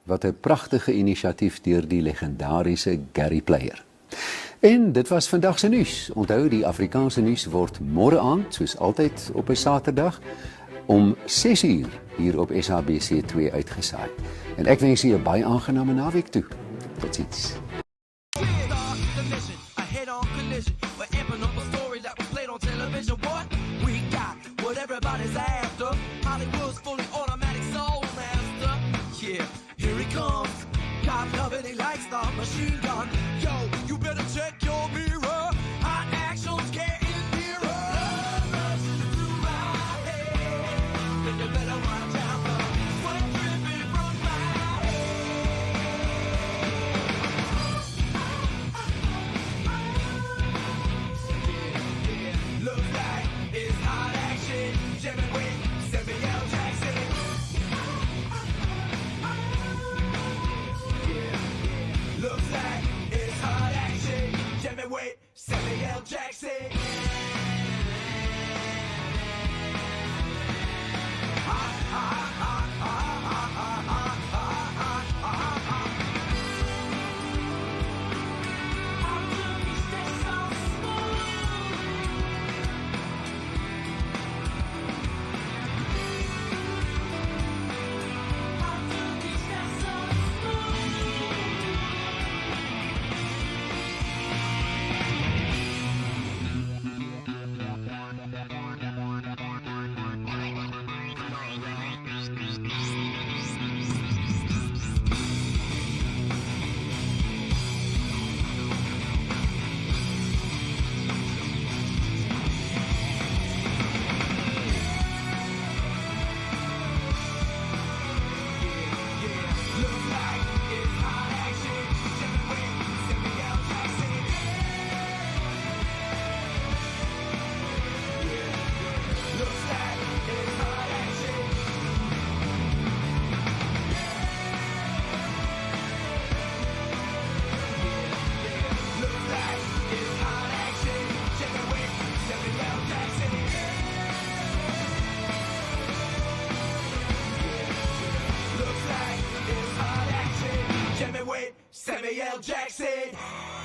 Wat 'n pragtige inisiatief deur die legendariese Gary Player. En dit was vandag se nuus. Onthou, die Afrikaanse nuus word môre aand, soos altyd op 'n Saterdag, om 6:00 hier op SABC2 uitgesaai. En ek wens u 'n baie aangename naweek toe. Totsiens. Everybody's after Hollywood's fully automatic soul master. Yeah, here he comes. Cop loving, he likes the machine gun. Yo, you better check your mirror. Hot action's getting nearer. Love rushes through my head. And you better watch out for sweat dripping from my head. Looks like it's hot action. Jimmy Wade, Samuel Jackson. Looks like it's hot action. Jimmy Wade, Samuel Jackson. Hot, hot, hot, hot, hot, hot, hot, hot, hot, hot. How do we stay so smooth? How do we stay so Looks like it's hot action. Jimmy Wade, Samuel Jackson. Looks like it's hot action. Looks like it's hot action. Jimmy Wade, Samuel Jackson. Looks like it's hot action. Jimmy Wade, Samuel Jackson.